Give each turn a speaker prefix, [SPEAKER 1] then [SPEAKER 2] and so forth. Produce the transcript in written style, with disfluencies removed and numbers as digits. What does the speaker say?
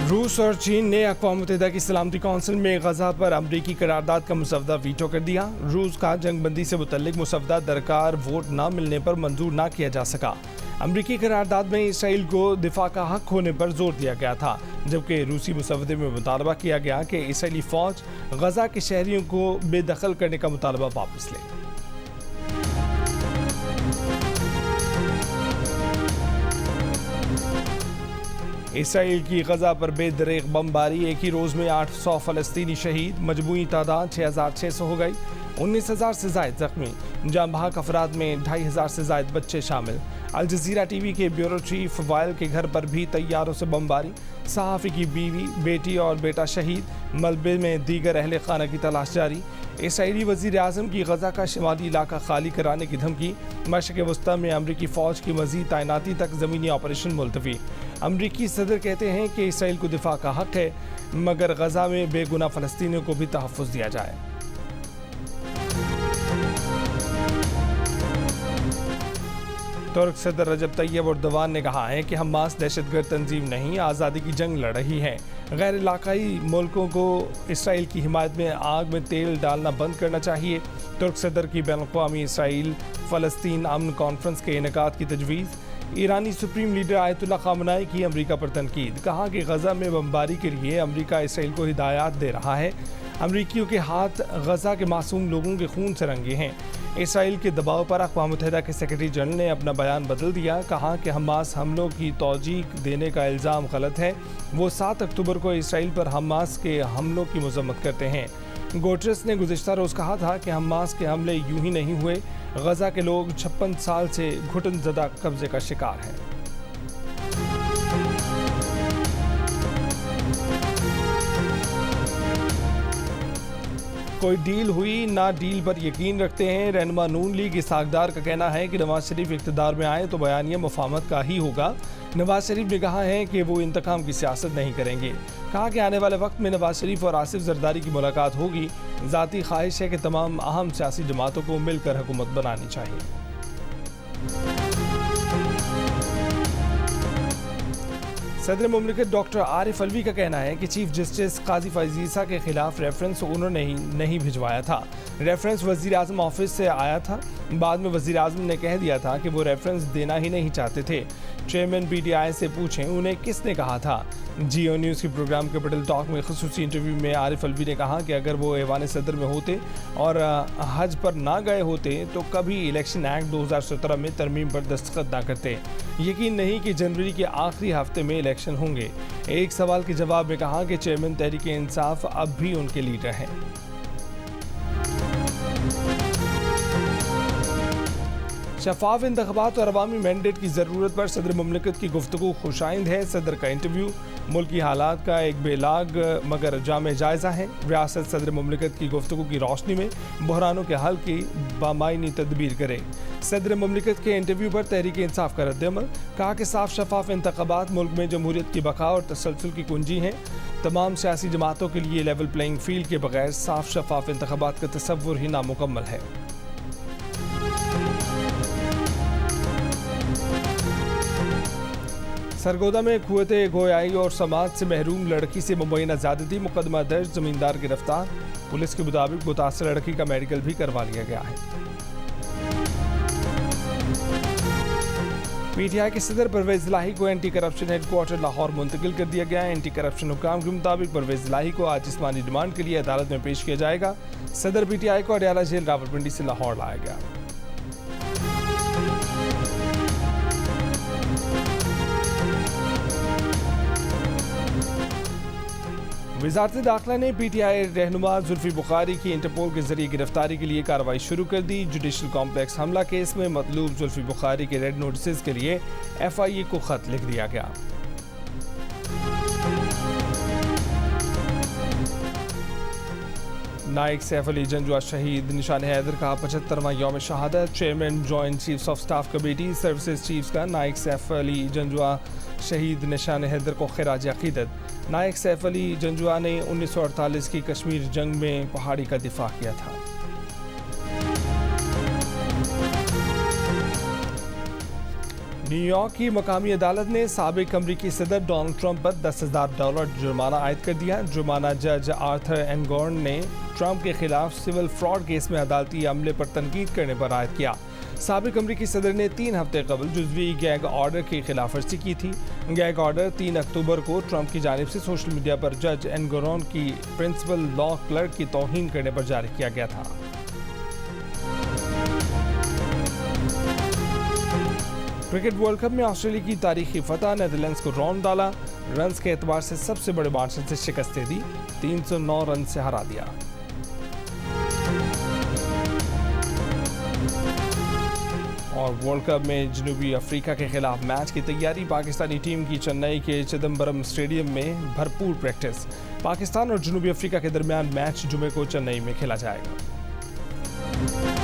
[SPEAKER 1] रूस और चीन ने अक़वाम मुत्तहिदा की सलामती कौंसिल में गज़ा पर अमरीकी करारदाद का मुसवदा वीटो कर दिया। रूस का जंगबंदी से मुतल्लिक मुसवदा दरकार वोट न मिलने पर मंजूर न किया जा सका। अमरीकी करारदाद में इसराइल को दिफा का हक होने पर जोर दिया गया था, जबकि रूसी मुसवदे में मुतालबा किया गया कि इसराइली फ़ौज गज़ा के शहरियों को बेदखल करने का मुतालबा वापस ले। इसराइल की गज़ा पर बेदरेग बमबारी, एक ही रोज़ में 800 फ़लस्तीनी शहीद, मजमूई तादाद 6600 हो गई, 19,000 से ज़ायद ज़ख्मी, जान बहक अफराद में 2500 से ज़ायद बच्चे शामिल। अल जज़ीरा टीवी के ब्यूरो चीफ वायल के घर पर भी तैयारों से बमबारी, सहाफ़ी की बीवी, बेटी और बेटा शहीद, मलबे में दीगर अहले खाना की तलाश जारी। इसराइली वज़ीर आज़म की गज़ा का शिमाली इलाका खाली कराने की धमकी, मशरिक़ वस्ता में अमरीकी फ़ौज की मज़ीद तैनाती तक ज़मीनी ऑपरेशन मुलतवी। अमरीकी सदर कहते हैं कि इसराइल को दिफा का हक़ है, मगर गज़ा में बेगुनाह फ़लस्तीनियों को भी तहफ़्फ़ुज़ दिया जाए। तुर्क सदर रजब तैयब एर्दोगान ने कहा है कि हमास दहशतगर्द तंजीम नहीं, आज़ादी की जंग लड़ रही है। गैर इलाकाई मुल्कों को इसराइल की हिमायत में आग में तेल डालना बंद करना चाहिए। तुर्क सदर की बैनुल-अक़वामी इसराइल फ़लस्तीन अमन कॉन्फ्रेंस के इनेकाद की तजवीज़। ईरानी सुप्रीम लीडर आयतुल्ला ख़ामनेई की अमरीका पर तनकीद, कहा कि गज़ा में बमबारी के लिए अमरीका इसराइल को हिदायत दे रहा है। अमरीकियों के हाथ गज़ा के मासूम लोगों के खून से रंगे हैं। इसराइल के दबाव पर अक़वाम मुत्तहिदा के सेक्रेटरी जनरल ने अपना बयान बदल दिया, कहा कि हमास हमलों की तौजीह देने का इल्ज़ाम गलत है। वो 7 अक्टूबर को इसराइल पर हमास के हमलों की मज़म्मत करते हैं। गुटेरेस ने गुज़िश्ता रोज़ कहा था कि हमास के हमले यूं ही नहीं हुए, गज़ा के लोग 56 साल से घुटनज़दा कब्ज़े का शिकार हैं। कोई डील हुई ना, डील पर यकीन रखते हैं। रहनुमा नून लीग इसहाक़ का कहना है कि नवाज शरीफ इक़्तिदार में आए तो बयानिया मुफाहमत का ही होगा। नवाज शरीफ ने कहा है कि वो इंतकाम की सियासत नहीं करेंगे। कहा कि आने वाले वक्त में नवाज शरीफ और आसिफ जरदारी की मुलाकात होगी। ज़ाती ख्वाहिश है कि तमाम अहम सियासी जमातों को मिलकर हुकूमत बनानी चाहिए। सदर मुमलिकत डॉक्टर आरिफ अलवी का कहना है कि चीफ जस्टिस काजी फैज़ ईसा के खिलाफ रेफरेंस उन्होंने नहीं भिजवाया था। रेफरेंस वज़ीर आज़म ऑफिस से आया था। बाद में वज़ीर आज़म ने कह दिया था कि वो रेफरेंस देना ही नहीं चाहते थे। चेयरमैन PTI से पूछें उन्हें किसने कहा था। जियो न्यूज़ के प्रोग्राम कैपिटल टॉक में ख़ुसूसी इंटरव्यू में आरिफ अलवी ने कहा कि अगर वो ऐवान सदर में होते और हज पर ना गए होते तो कभी इलेक्शन एक्ट 2017 में तरमीम पर दस्तखत ना करते। यकीन नहीं कि जनवरी के आखिरी हफ्ते में इलेक्शन होंगे। एक सवाल के जवाब में कहा कि चेयरमैन तहरीक इंसाफ अब भी उनके लीडर हैं। शफाफ इंतख़ाबात और अवामी मैंडेट की ज़रूरत पर सदर मुमलिकत की गुफ्तगू खुशाइंद है। सदर का इंटरव्यू मुल्की हालात का एक बेलाग मगर जामे जायज़ा है। रियासत सदर मुमलिकत की गुफ्तगू की रोशनी में बहरानों के हल की बामायनी तदबीर करे। सदर मुमलिकत के इंटरव्यू पर तहरीक इंसाफ का रद्द-ए-अमल, कहा कि साफ शफाफ इंतख़ाबात मुल्क में जमहूरियत की बका और तसलसल की कुंजी हैं। तमाम सियासी जमातों के लिए लेवल प्लेइंग फील्ड के बगैर साफ शफाफ इंतख़ाबात का तसव्वुर ही नामुकम्मल है। सरगोदा में कुव्वते गोयाई और समाज से महरूम लड़की से मुबैना ज़्यादती, मुकदमा दर्ज, ज़मींदार गिरफ्तार। पुलिस के मुताबिक मुतासर लड़की का मेडिकल भी करवा लिया गया है। PTI के सदर परवेज़ इलाही को एंटी करप्शन हेडक्वार्टर लाहौर मुंतकिल कर दिया गया है। एंटी करप्शन हुकाम के मुताबिक परवेज़ इलाही को आज जिस्मानी रिमांड के लिए अदालत में पेश किया जाएगा। सदर PTI को अडयाला जेल रावलपिंडी से लाहौर लाया गया। वज़ारत दाखिला ने PTI रहनुमा जुल्फी बुखारी की इंटरपोल के जरिए गिरफ्तारी के लिए कार्रवाई शुरू कर दी। जुडिशल कॉम्प्लेक्स हमला केस में मतलूब जुल्फी बुखारी के रेड नोटिस के लिए FIA को खत लिख दिया गया। नाइक सैफ अली जंजुआ शहीद, निशान हैदर का 75वां यौम शहादत। Chairman joint chiefs of staff committee services chiefs का नाइक सैफ अली जंजुआ शहीद निशान हैदर को खिराज अकीदत। नाइक सैफ अली जंजुआ ने 1948 की कश्मीर जंग में पहाड़ी का दिफा किया था। نیو یارک کی مقامی عدالت نے سابق امریکی صدر ڈونلڈ ٹرمپ پر $10,000 جرمانہ عائد کر دیا. جرمانہ جج آرتھر اینگورن نے ٹرمپ کے خلاف سول فراڈ کیس میں عدالتی عملے پر تنقید کرنے پر عائد کیا. سابق امریکی صدر نے 3 ہفتے قبل جزوی گیگ آرڈر کی خلاف ورزی کی تھی. گیگ آرڈر 3 اکتوبر کو ٹرمپ کی جانب سے سوشل میڈیا پر جج اینگورن کی پرنسپل لا کلرک کی توہین کرنے پر جاری کیا گیا تھا. کرکٹ ورلڈ کپ میں آسٹریلیا کی تاریخی فتح، نیدرلینڈز کو راؤنڈ ڈالا، رنز کے اعتبار سے سب سے بڑے مارجن سے شکست دے دی، 309 رن سے ہرا دیا. اور ورلڈ کپ میں جنوبی افریقہ کے خلاف میچ کی تیاری، پاکستانی ٹیم کی چنئی کے چدمبرم اسٹیڈیم میں بھرپور پریکٹس. پاکستان اور جنوبی افریقہ کے درمیان میچ جمعے کو چنئی میں کھیلا جائے گا.